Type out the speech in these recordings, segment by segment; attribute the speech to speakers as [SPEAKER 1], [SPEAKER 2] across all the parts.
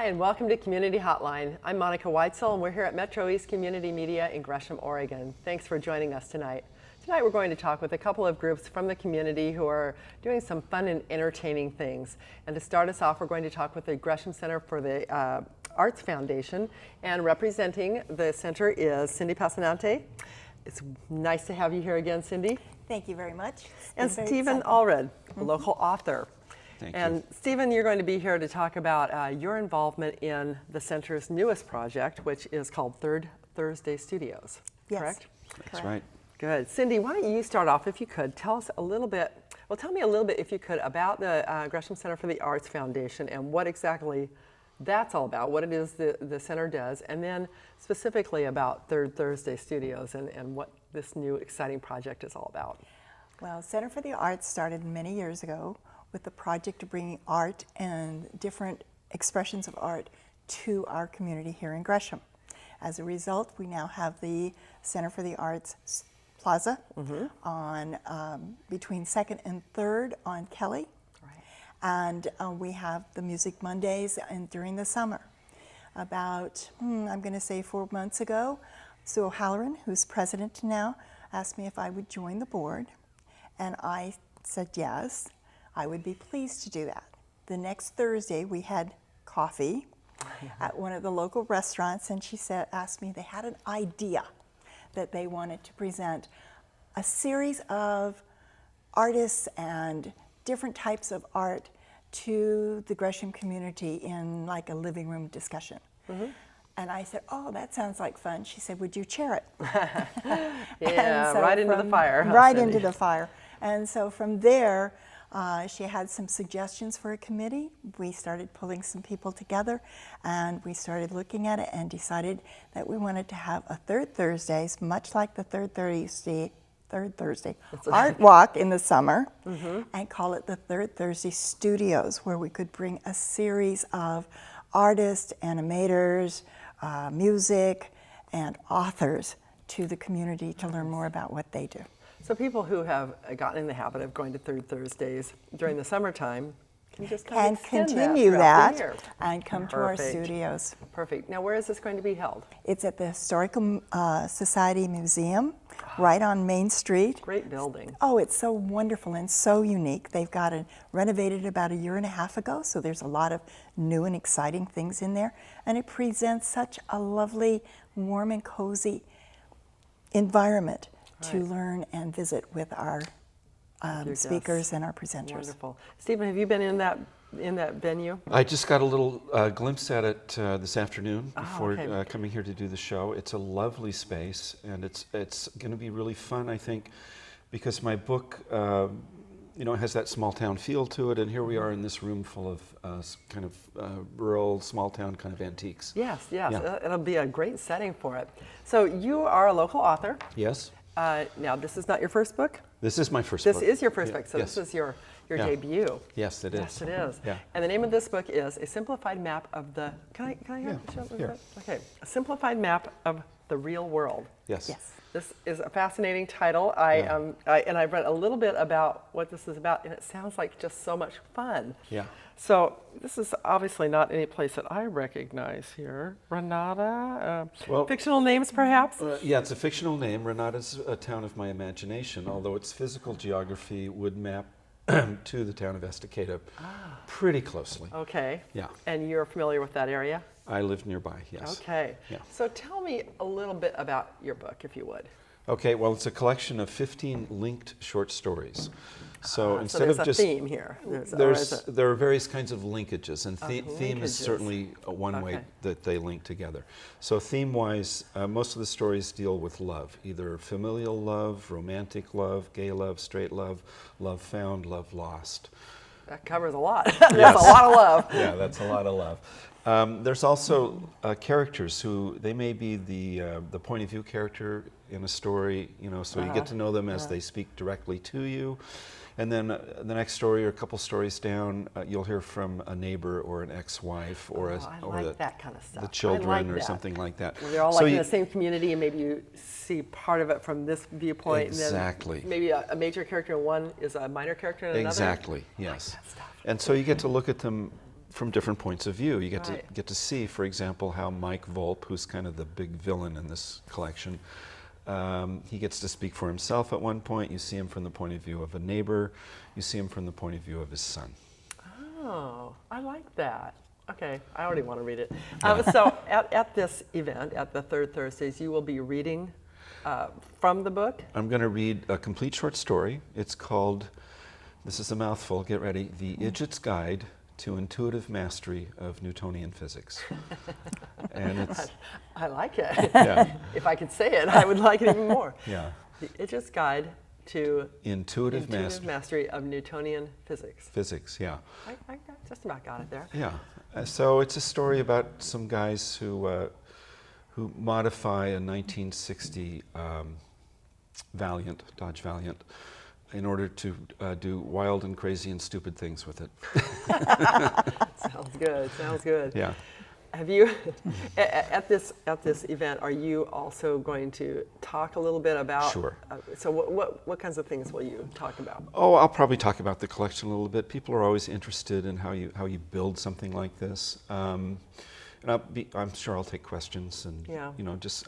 [SPEAKER 1] Hi, and welcome to Community Hotline. I'm Monica Weitzel, and we're here at MetroEast Community Media in Gresham, Oregon. Thanks for joining us tonight. Tonight we're going to talk with a couple of groups from the community who are doing some fun and entertaining things. And to start us off, we're going to talk with the Gresham Center for the Arts Foundation, and representing the center is Cindy Passanante. It's nice to have you here again, Cindy.
[SPEAKER 2] Thank you very much.
[SPEAKER 1] And Stephen Allred, a local author.
[SPEAKER 3] Thank
[SPEAKER 1] and
[SPEAKER 3] you.
[SPEAKER 1] Stephen, you're going to be here to talk about your involvement in the center's newest project, which is called Third Thursday Studios.
[SPEAKER 2] Yes.
[SPEAKER 1] Correct?
[SPEAKER 3] That's right.
[SPEAKER 1] Good. Cindy, why don't you start off, if you could, tell us a little bit, well, tell me a little bit, if you could, about the Gresham Center for the Arts Foundation and what exactly that's all about, what it is the center does, and then specifically about Third Thursday Studios and what this new exciting project is all about.
[SPEAKER 2] Well, Center for the Arts started many years ago with the project of bringing art and different expressions of art to our community here in Gresham. As a result, we now have the Center for the Arts Plaza on between 2nd and 3rd on Kelly. Right. And we have the Music Mondays and during the summer. About, I'm going to say 4 months ago, Sue O'Halloran, who's president now, asked me if I would join the board. And I said yes, I would be pleased to do that. The next Thursday we had coffee at one of the local restaurants, and she asked me they had an idea that they wanted to present a series of artists and different types of art to the Gresham community in like a living room discussion. And I said, oh, that sounds like fun. She said, would you chair it?
[SPEAKER 1] Yeah, so right into the fire. Huh,
[SPEAKER 2] right
[SPEAKER 1] Cindy?
[SPEAKER 2] into the fire. And so from there, she had some suggestions for a committee. We started pulling some people together, and we started looking at it and decided that we wanted to have a Third Thursdays, much like the Third Thursday Art Walk in the summer, and call it the Third Thursday Studios, where we could bring a series of artists, animators, music, and authors to the community to learn more about what they do.
[SPEAKER 1] So people who have gotten in the habit of going to Third Thursdays during the summertime can just kind of extend
[SPEAKER 2] continue
[SPEAKER 1] that,
[SPEAKER 2] that and come to our studios.
[SPEAKER 1] Perfect. Now, where is this going to be held?
[SPEAKER 2] It's at the Historical Society Museum, right on Main Street.
[SPEAKER 1] Great building.
[SPEAKER 2] Oh, it's so wonderful and so unique. They've got it renovated about 1.5 years ago, so there's a lot of new and exciting things in there. And it presents such a lovely, warm and cozy environment to learn and visit with our speakers and our presenters.
[SPEAKER 1] Wonderful. Stephen, have you been in that venue?
[SPEAKER 3] I just got a little glimpse at it this afternoon before coming here to do the show. It's a lovely space, and it's going to be really fun, I think, because my book, has that small town feel to it, and here we are in this room full of kind of rural, small town kind of antiques.
[SPEAKER 1] Yes, yes.
[SPEAKER 3] Yeah.
[SPEAKER 1] It'll be a great setting for it. So you are a local author.
[SPEAKER 3] Yes.
[SPEAKER 1] Now, this is not your first book?
[SPEAKER 3] This is my first book.
[SPEAKER 1] This is your first book, so
[SPEAKER 3] yes.
[SPEAKER 1] this is your debut.
[SPEAKER 3] Yes, it is.
[SPEAKER 1] Yes, it is.
[SPEAKER 3] Yeah.
[SPEAKER 1] And the name of this book is A Simplified Map of the, can I
[SPEAKER 3] Yeah,
[SPEAKER 1] show it?
[SPEAKER 3] here.
[SPEAKER 1] Okay, A Simplified Map of the Real World.
[SPEAKER 3] Yes.
[SPEAKER 2] Yes.
[SPEAKER 1] This is a fascinating title. And I've read a little bit about what this is about, and it sounds like just so much fun.
[SPEAKER 3] Yeah.
[SPEAKER 1] So this is obviously not any place that I recognize here. Renata, fictional names perhaps?
[SPEAKER 3] Yeah, it's a fictional name. Renata's a town of my imagination, although its physical geography would map to the town of Estacada pretty closely.
[SPEAKER 1] Okay.
[SPEAKER 3] Yeah.
[SPEAKER 1] And you're familiar with that area?
[SPEAKER 3] I live nearby, yes.
[SPEAKER 1] Okay.
[SPEAKER 3] Yeah.
[SPEAKER 1] So tell me a little bit about your book, if you would.
[SPEAKER 3] Okay, well, it's a collection of 15 linked short stories. So instead
[SPEAKER 1] there's
[SPEAKER 3] of just
[SPEAKER 1] a theme here.
[SPEAKER 3] there are various kinds of linkages, and theme is
[SPEAKER 1] linkages.
[SPEAKER 3] certainly one way that they link together. So theme-wise, most of the stories deal with love, either familial love, romantic love, gay love, straight love, love found, love lost.
[SPEAKER 1] That covers a lot. That's a lot of love.
[SPEAKER 3] Yeah, that's a lot of love. There's also characters who, they may be the point of view character in a story, so you get to know them as they speak directly to you. And then the next story or a couple stories down, you'll hear from a neighbor or an ex-wife or
[SPEAKER 1] that kind of stuff.
[SPEAKER 3] the children or something like that.
[SPEAKER 1] Where they're all in the same community, and maybe you see part of it from this viewpoint.
[SPEAKER 3] Exactly.
[SPEAKER 1] And then maybe a major character in one is a minor character in another.
[SPEAKER 3] Exactly. Yes.
[SPEAKER 1] I like that stuff.
[SPEAKER 3] And so you get to look at them from different points of view. You get
[SPEAKER 1] Right.
[SPEAKER 3] to get to see, for example, how Mike Volpe, who's kind of the big villain in this collection, he gets to speak for himself at one point. You see him from the point of view of a neighbor. You see him from the point of view of his son.
[SPEAKER 1] Oh, I like that. Okay, I already want to read it. So at this event, at the Third Thursdays, you will be reading from the book?
[SPEAKER 3] I'm going to read a complete short story. It's called, this is a mouthful, get ready, The Idjit's Guide to Intuitive Mastery of Newtonian Physics. And it's...
[SPEAKER 1] I like it.
[SPEAKER 3] Yeah.
[SPEAKER 1] If I could say it, I would like it even more.
[SPEAKER 3] Yeah.
[SPEAKER 1] The Idjit's Guide to
[SPEAKER 3] Intuitive
[SPEAKER 1] Mastery of Newtonian Physics.
[SPEAKER 3] Physics, yeah.
[SPEAKER 1] I just about got it there.
[SPEAKER 3] Yeah. So it's a story about some guys who modify a 1960 Valiant, Dodge Valiant, in order to do wild and crazy and stupid things with it.
[SPEAKER 1] Sounds good. Sounds good.
[SPEAKER 3] Yeah.
[SPEAKER 1] Have you, at this event, are you also going to talk a little bit about?
[SPEAKER 3] Sure.
[SPEAKER 1] So what kinds of things will you talk about?
[SPEAKER 3] Oh, I'll probably talk about the collection a little bit. People are always interested in how you build something like this. And I'm sure I'll take questions, and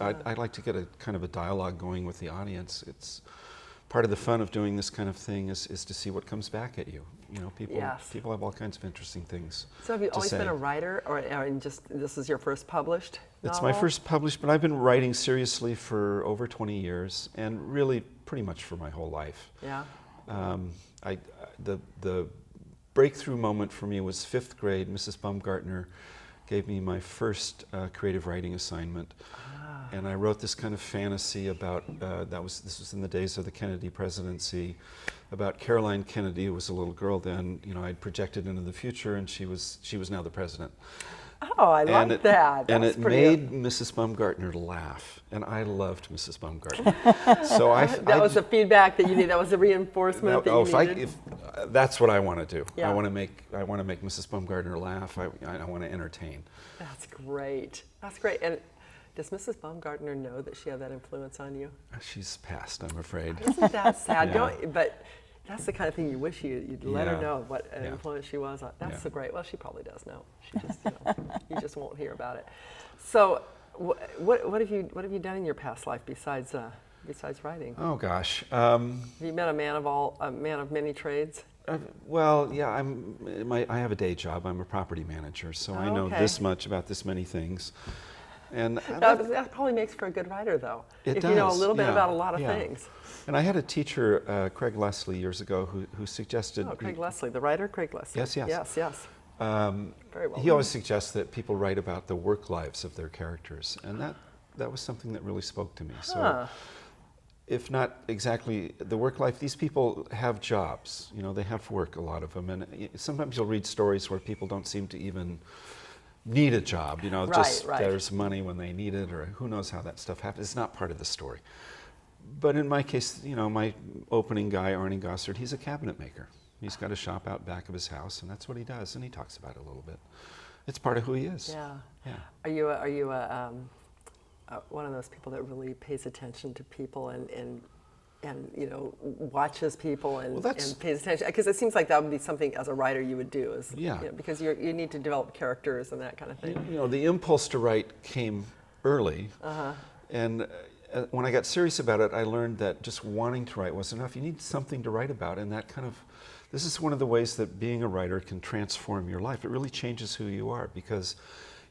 [SPEAKER 3] I'd like to get a kind of a dialogue going with the audience. It's part of the fun of doing this kind of thing is to see what comes back at you. You know, people have all kinds of interesting things.
[SPEAKER 1] So have you always
[SPEAKER 3] say.
[SPEAKER 1] been a writer, or just this is your first published novel?
[SPEAKER 3] It's my first published, but I've been writing seriously for over 20 years, and really pretty much for my whole life.
[SPEAKER 1] Yeah.
[SPEAKER 3] The breakthrough moment for me was 5th grade. Mrs. Baumgartner gave me my first creative writing assignment. And I wrote this kind of fantasy about, this was in the days of the Kennedy presidency, about Caroline Kennedy, who was a little girl then. You know, I'd projected into the future, and she was now the president.
[SPEAKER 1] Oh, I like that.
[SPEAKER 3] And it made Mrs. Baumgartner laugh, and I loved Mrs. Baumgartner. So
[SPEAKER 1] that was the feedback that you needed. That was the reinforcement that you needed.
[SPEAKER 3] That's what I want to do.
[SPEAKER 1] Yeah.
[SPEAKER 3] I want to make Mrs. Baumgartner laugh. I want to entertain.
[SPEAKER 1] That's great. That's great. And does Mrs. Baumgartner know that she had that influence on you?
[SPEAKER 3] She's passed, I'm afraid.
[SPEAKER 1] Isn't that sad?
[SPEAKER 3] Yeah.
[SPEAKER 1] But that's the kind of thing you wish you'd let her know what an
[SPEAKER 3] Yeah.
[SPEAKER 1] influence she was on. That's
[SPEAKER 3] Yeah.
[SPEAKER 1] so great. Well, she probably does know. She just, you just won't hear about it. So, what have you done in your past life besides writing?
[SPEAKER 3] Oh gosh.
[SPEAKER 1] Have you met a man of many trades?
[SPEAKER 3] Well, yeah. I have a day job. I'm a property manager, so I know this much about this many things. And
[SPEAKER 1] that probably makes for a good writer, though. If you know a little bit about a lot of things.
[SPEAKER 3] And I had a teacher, Craig Leslie, years ago, who suggested.
[SPEAKER 1] Oh, Craig Leslie, the writer, Craig Leslie.
[SPEAKER 3] Yes.
[SPEAKER 1] Very well.
[SPEAKER 3] He always suggests that people write about the work lives of their characters, and that was something that really spoke to me. So, if not exactly the work life, these people have jobs. You know, they have work, a lot of them, and sometimes you'll read stories where people don't seem to even need a job, there's money when they need it, or who knows how that stuff happens. It's not part of the story. But in my case, my opening guy, Arnie Gossard, he's a cabinet maker. He's got a shop out back of his house, and that's what he does, and he talks about it a little bit. It's part of who he is.
[SPEAKER 1] Yeah. Are you one of those people that really pays attention to people and watches people and pays attention? Because it seems like that would be something as a writer you would do, because you need to develop characters and that kind of thing.
[SPEAKER 3] The impulse to write came early, and when I got serious about it, I learned that just wanting to write wasn't enough. You need something to write about, and this is one of the ways that being a writer can transform your life. It really changes who you are, because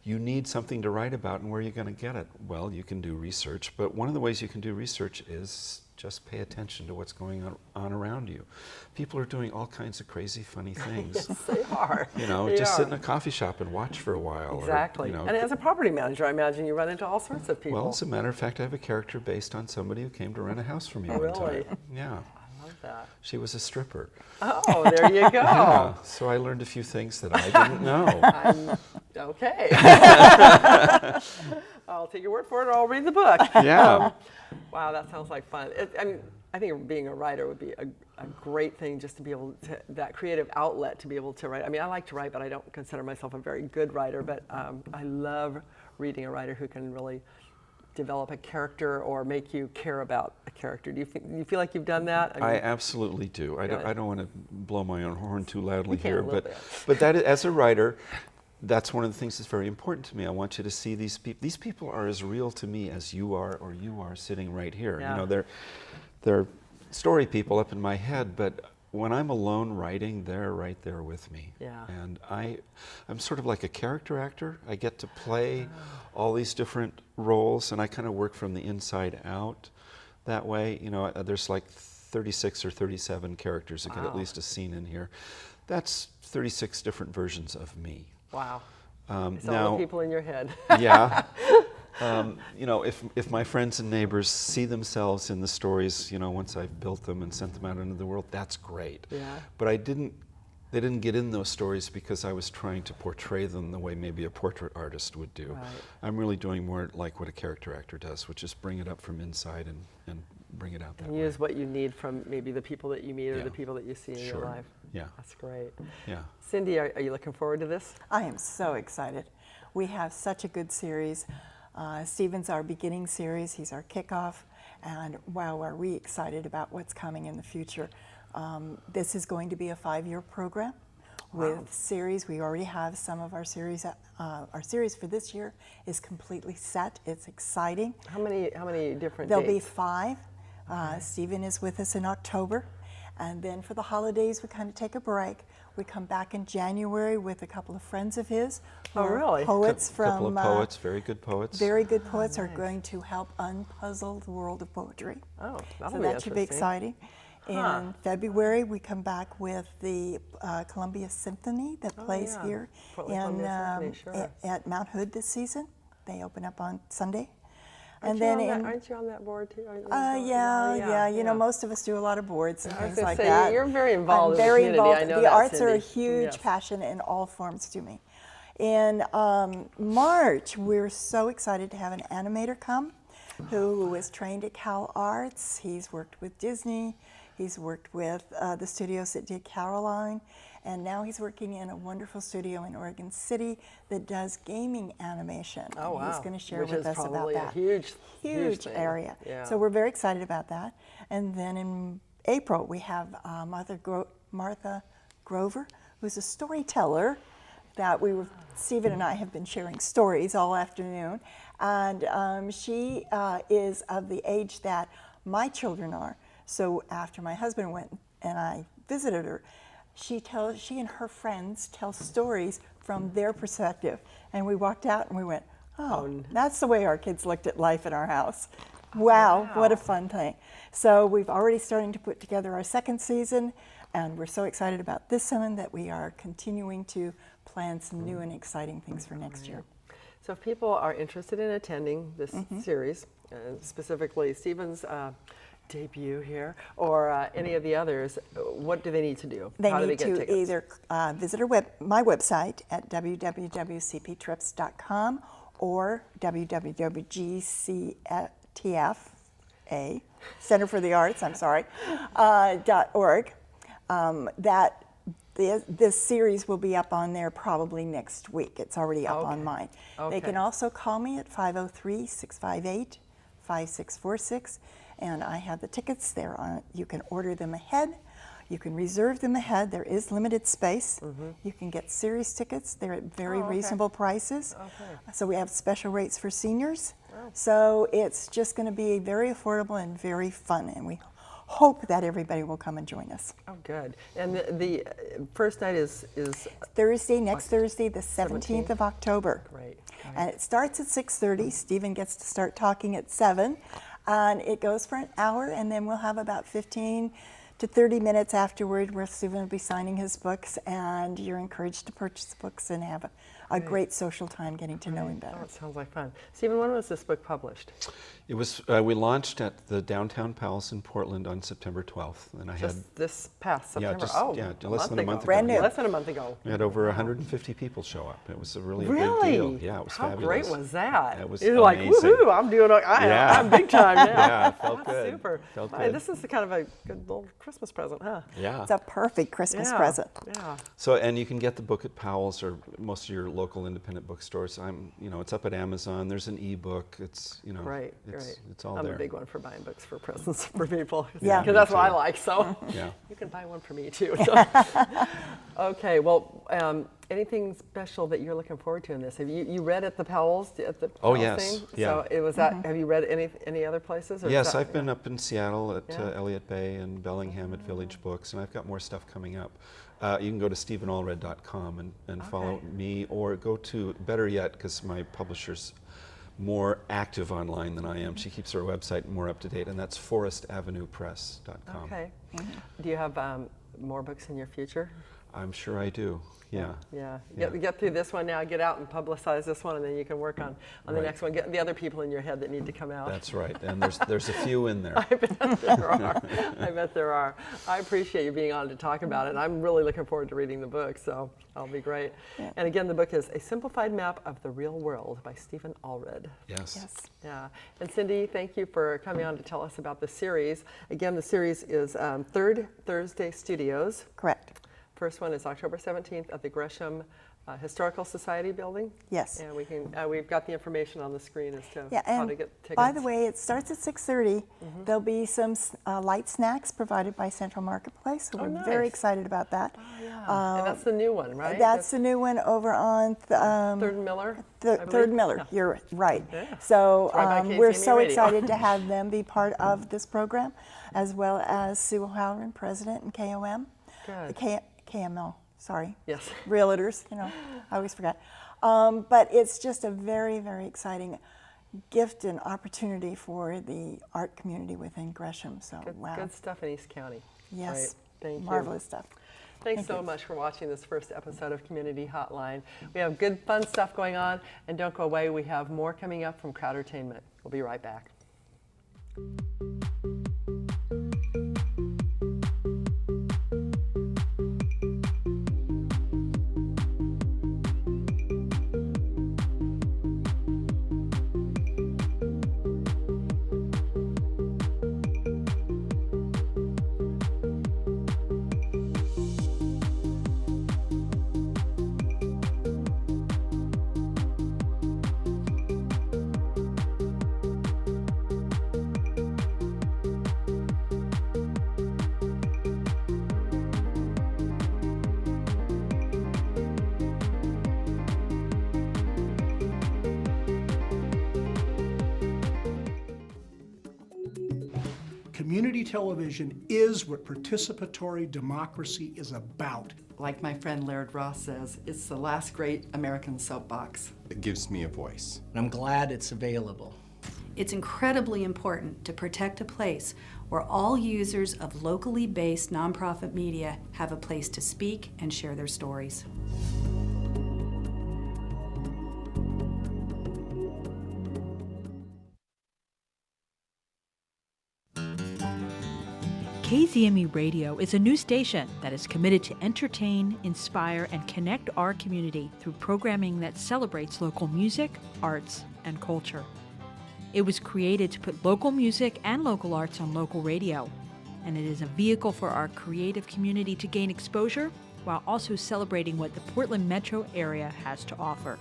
[SPEAKER 3] you need something to write about, and where are you going to get it? Well, you can do research, but one of the ways you can do research is just pay attention to what's going on around you. People are doing all kinds of crazy, funny things.
[SPEAKER 1] Yes, they are.
[SPEAKER 3] Sit in a coffee shop and watch for a while.
[SPEAKER 1] Exactly.
[SPEAKER 3] Or,
[SPEAKER 1] and as a property manager, I imagine you run into all sorts of people.
[SPEAKER 3] Well, as a matter of fact, I have a character based on somebody who came to rent a house for me one
[SPEAKER 1] Really?
[SPEAKER 3] time. Yeah.
[SPEAKER 1] I love that.
[SPEAKER 3] She was a stripper.
[SPEAKER 1] Oh, there you go.
[SPEAKER 3] Yeah. So I learned a few things that I didn't know.
[SPEAKER 1] Okay. I'll take your word for it, or I'll read the book.
[SPEAKER 3] Yeah.
[SPEAKER 1] Wow, that sounds like fun. I think being a writer would be a great thing, just to be able to, that creative outlet to be able to write. I like to write, but I don't consider myself a very good writer, but I love reading a writer who can really develop a character or make you care about a character? Do you feel like you've done that?
[SPEAKER 3] I absolutely do. I don't want to blow my own horn too loudly here,
[SPEAKER 1] but
[SPEAKER 3] that as a writer, that's one of the things that's very important to me. I want you to see these people. These people are as real to me as you are, or you are sitting right here.
[SPEAKER 1] Yeah.
[SPEAKER 3] You know, they're story people up in my head, but when I'm alone writing, they're right there with me.
[SPEAKER 1] Yeah.
[SPEAKER 3] And I'm sort of like a character actor. I get to play all these different roles, and I kind of work from the inside out that way. You know, there's like 36 or 37 characters that get at least a scene in here. That's 36 different versions of me.
[SPEAKER 1] Wow. It's
[SPEAKER 3] now,
[SPEAKER 1] all the people in your head.
[SPEAKER 3] Yeah. You know, if my friends and neighbors see themselves in the stories, you know, once I've built them and sent them out into the world, that's great.
[SPEAKER 1] Yeah.
[SPEAKER 3] But they didn't get in those stories because I was trying to portray them the way maybe a portrait artist would do.
[SPEAKER 1] Right.
[SPEAKER 3] I'm really doing more like what a character actor does, which is bring it up from inside and bring it out that
[SPEAKER 1] And
[SPEAKER 3] way.
[SPEAKER 1] use what you need from maybe the people that you meet or
[SPEAKER 3] Yeah.
[SPEAKER 1] the people that you see in your
[SPEAKER 3] Sure.
[SPEAKER 1] life.
[SPEAKER 3] Yeah.
[SPEAKER 1] That's great.
[SPEAKER 3] Yeah.
[SPEAKER 1] Cindy, are you looking forward to this?
[SPEAKER 2] I am so excited. We have such a good series. Stephen's our beginning series. He's our kickoff. And wow, are we excited about what's coming in the future. This is going to be a 5-year program with series. We already have some of our series. Our series for this year is completely set. It's exciting.
[SPEAKER 1] How many different
[SPEAKER 2] There'll be
[SPEAKER 1] dates?
[SPEAKER 2] 5. Stephen is with us in October. And then for the holidays, we kind of take a break. We come back in January with a couple of friends of his. who
[SPEAKER 1] Oh,
[SPEAKER 2] are
[SPEAKER 1] really?
[SPEAKER 2] Poets from...
[SPEAKER 3] couple of poets, very good poets.
[SPEAKER 2] Very good poets are going to help unpuzzle the world of poetry.
[SPEAKER 1] Oh, that'll
[SPEAKER 2] So
[SPEAKER 1] be
[SPEAKER 2] that should be
[SPEAKER 1] interesting.
[SPEAKER 2] exciting. In February, we come back with the Columbia Symphony that plays
[SPEAKER 1] yeah.
[SPEAKER 2] here
[SPEAKER 1] Portland Columbia Symphony, sure.
[SPEAKER 2] at Mount Hood this season. They open up on Sunday.
[SPEAKER 1] Aren't you on that board too?
[SPEAKER 2] Yeah. You know, most of us do a lot of boards and
[SPEAKER 1] I was
[SPEAKER 2] things
[SPEAKER 1] gonna
[SPEAKER 2] like
[SPEAKER 1] say,
[SPEAKER 2] that.
[SPEAKER 1] you're very involved
[SPEAKER 2] I'm
[SPEAKER 1] in the
[SPEAKER 2] very
[SPEAKER 1] community.
[SPEAKER 2] involved.
[SPEAKER 1] I know
[SPEAKER 2] the
[SPEAKER 1] that,
[SPEAKER 2] arts are a
[SPEAKER 1] Cindy.
[SPEAKER 2] huge
[SPEAKER 1] Yes.
[SPEAKER 2] passion in all forms to me. In March, we're so excited to have an animator come who is trained at Cal Arts. He's worked with Disney. He's worked with the studios that did Caroline. And now he's working in a wonderful studio in Oregon City that does gaming animation.
[SPEAKER 1] Oh, wow.
[SPEAKER 2] He's going to share
[SPEAKER 1] Which
[SPEAKER 2] with
[SPEAKER 1] is
[SPEAKER 2] us about
[SPEAKER 1] probably a
[SPEAKER 2] that.
[SPEAKER 1] huge
[SPEAKER 2] Huge
[SPEAKER 1] thing.
[SPEAKER 2] area.
[SPEAKER 1] Yeah.
[SPEAKER 2] So we're very excited about that. And then in April, we have Martha Grover, who's a storyteller that Stephen and I have been sharing stories all afternoon. And she is of the age that my children are. So after my husband went and I visited her, she and her friends tell stories from their perspective. And we walked out and we went, oh, that's the way our kids looked at life in our house. Wow, what a fun thing. So we've already starting to put together our second season, and we're so excited about this one that we are continuing to plan some new and exciting things for next year.
[SPEAKER 1] So if people are interested in attending this series, specifically Stephen's debut here, or any of the others, what do they need to do?
[SPEAKER 2] They
[SPEAKER 1] How do
[SPEAKER 2] need
[SPEAKER 1] they get
[SPEAKER 2] to
[SPEAKER 1] tickets?
[SPEAKER 2] either visit my website at www.cptrips.com or www.gctfa, Center for the Arts, .org. This series will be up on there probably next week. It's already up on mine. They can also call me at 503-658-5646, and I have the tickets there. You can order them ahead. You can reserve them ahead. There is limited space. You can get series tickets. They're at very reasonable prices. So we have special rates for seniors. So it's just going to be very affordable and very fun, and we hope that everybody will come and join us.
[SPEAKER 1] Oh, good. And the first night is
[SPEAKER 2] Thursday, next Thursday, the 17th of October.
[SPEAKER 1] Great.
[SPEAKER 2] And it starts at 6:30. Stephen gets to start talking at 7, and it goes for an hour, and then we'll have about 15 to 30 minutes afterward where Stephen will be signing his books, and you're encouraged to purchase books and have a great social time getting to know him better.
[SPEAKER 1] Oh, it sounds like fun. Stephen, when was this book published?
[SPEAKER 3] It was, we launched at the Downtown Palace in Portland on September 12th. And I had,
[SPEAKER 1] Just this past September?
[SPEAKER 3] less than a month ago.
[SPEAKER 2] Brand new.
[SPEAKER 1] Less than a month ago.
[SPEAKER 3] We had over 150 people show up. It was a really big deal. Yeah, it was
[SPEAKER 1] How
[SPEAKER 3] fabulous.
[SPEAKER 1] great was that?
[SPEAKER 3] It was
[SPEAKER 1] You're like,
[SPEAKER 3] amazing.
[SPEAKER 1] woohoo, I'm big time now.
[SPEAKER 3] Yeah, it felt
[SPEAKER 1] That's
[SPEAKER 3] good.
[SPEAKER 1] super.
[SPEAKER 3] Felt
[SPEAKER 1] Hey,
[SPEAKER 3] good.
[SPEAKER 1] this is kind of a good little Christmas Christmas present, huh?
[SPEAKER 3] Yeah.
[SPEAKER 2] It's a perfect Christmas present.
[SPEAKER 1] Yeah.
[SPEAKER 3] So, and you can get the book at Powell's or most of your local independent bookstores. It's up at Amazon. There's an ebook. It's,
[SPEAKER 1] Right,
[SPEAKER 3] it's all
[SPEAKER 1] I'm
[SPEAKER 3] there.
[SPEAKER 1] a big one for buying books for presents for people.
[SPEAKER 2] Yeah.
[SPEAKER 1] Because
[SPEAKER 3] Me
[SPEAKER 1] that's what I
[SPEAKER 3] too.
[SPEAKER 1] like, so
[SPEAKER 3] Yeah.
[SPEAKER 1] you can buy one for me too. So. Okay, well, anything special that you're looking forward to in this? Have you read at the Powell's?
[SPEAKER 3] Oh, yes.
[SPEAKER 1] Thing?
[SPEAKER 3] Yeah.
[SPEAKER 1] So it was that. Have you read any other places? Or is
[SPEAKER 3] Yes,
[SPEAKER 1] that-
[SPEAKER 3] I've been up in Seattle at
[SPEAKER 1] Yeah.
[SPEAKER 3] Elliott Bay and Bellingham at Village Books, and I've got more stuff coming up. You can go to stephenallred.com and follow me, or go to, better yet, because my publisher's more active online than I am. She keeps her website more up to date, and that's forestavenuepress.com.
[SPEAKER 1] Okay. Do you have more books in your future?
[SPEAKER 3] I'm sure I do. Yeah.
[SPEAKER 1] Yeah.
[SPEAKER 3] Yeah.
[SPEAKER 1] Get through this one now. Get out and publicize this one, and then you can work on the
[SPEAKER 3] Right.
[SPEAKER 1] next one. Get the other people in your head that need to come out.
[SPEAKER 3] That's right. And there's a few in there.
[SPEAKER 1] I bet there are. I bet there are. I appreciate you being on to talk about it. I'm really looking forward to reading the book, so that'll be great.
[SPEAKER 2] Yeah.
[SPEAKER 1] And again, the book is A Simplified Map of the Real World by Stephen Allred.
[SPEAKER 3] Yes.
[SPEAKER 2] Yes.
[SPEAKER 1] Yeah. And Cindy, thank you for coming on to tell us about the series. Again, the series is Third Thursday Studios.
[SPEAKER 2] Correct.
[SPEAKER 1] First one is October 17th at the Gresham Historical Society building.
[SPEAKER 2] Yes.
[SPEAKER 1] And we've got the information on the screen as to
[SPEAKER 2] Yeah,
[SPEAKER 1] how
[SPEAKER 2] and
[SPEAKER 1] to get tickets.
[SPEAKER 2] by the way, it starts at 6:30. There'll be some light snacks provided by Central Marketplace, so
[SPEAKER 1] Oh,
[SPEAKER 2] we're very
[SPEAKER 1] nice.
[SPEAKER 2] excited about that.
[SPEAKER 1] And that's the new one, right?
[SPEAKER 2] That's the new one over on
[SPEAKER 1] Third and Miller. I
[SPEAKER 2] Third
[SPEAKER 1] believe?
[SPEAKER 2] Miller.
[SPEAKER 1] Yeah.
[SPEAKER 2] You're right.
[SPEAKER 1] Yeah.
[SPEAKER 2] So
[SPEAKER 1] It's right by
[SPEAKER 2] we're
[SPEAKER 1] KCME
[SPEAKER 2] so
[SPEAKER 1] Radio.
[SPEAKER 2] excited to have them be part of this program, as well as Sue O'Halloran, president, and KOM.
[SPEAKER 1] Good.
[SPEAKER 2] KML. Sorry.
[SPEAKER 1] Yes.
[SPEAKER 2] Realtors, I always forget. But it's just a very, very exciting gift and opportunity for the art community within Gresham. So, wow.
[SPEAKER 1] Good stuff in East County.
[SPEAKER 2] Yes.
[SPEAKER 1] Right. Thank you.
[SPEAKER 2] Marvelous stuff.
[SPEAKER 1] Thanks so much for watching this first episode of Community Hotline. We have good, fun stuff going on, and don't go away. We have more coming up from Crowdertainment. We'll be right back.
[SPEAKER 4] Community television is what participatory democracy is about.
[SPEAKER 1] Like my friend Laird Ross says, it's the last great American soapbox.
[SPEAKER 5] It gives me a voice.
[SPEAKER 6] And I'm glad it's available.
[SPEAKER 7] It's incredibly important to protect a place where all users of locally based nonprofit media have a place to speak and share their stories.
[SPEAKER 8] KZME Radio is a new station that is committed to entertain, inspire, and connect our community through programming that celebrates local music, arts, and culture. It was created to put local music and local arts on local radio, and it is a vehicle for our creative community to gain exposure while also celebrating what the Portland metro area has to offer.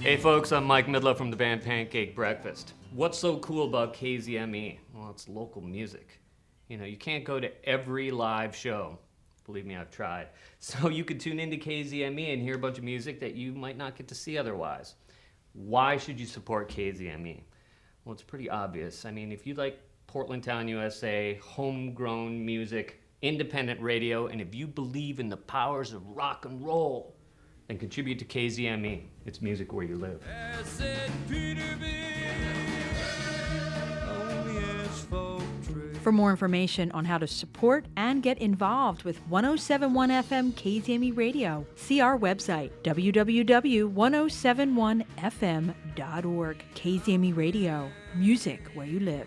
[SPEAKER 9] Hey folks, I'm Mike Midlow from the band Pancake Breakfast. What's so cool about KZME? Well, it's local music. You can't go to every live show. Believe me, I've tried. So you could tune into KZME and hear a bunch of music that you might not get to see otherwise. Why should you support KZME? Well, it's pretty obvious. I mean, if you like Portland Town, USA, homegrown music, independent radio, and if you believe in the powers of rock and roll, then contribute to KZME. It's music where you live.
[SPEAKER 8] For more information on how to support and get involved with 1071 FM KZME Radio, see our website, www.1071fm.org. KZME Radio, music where you live.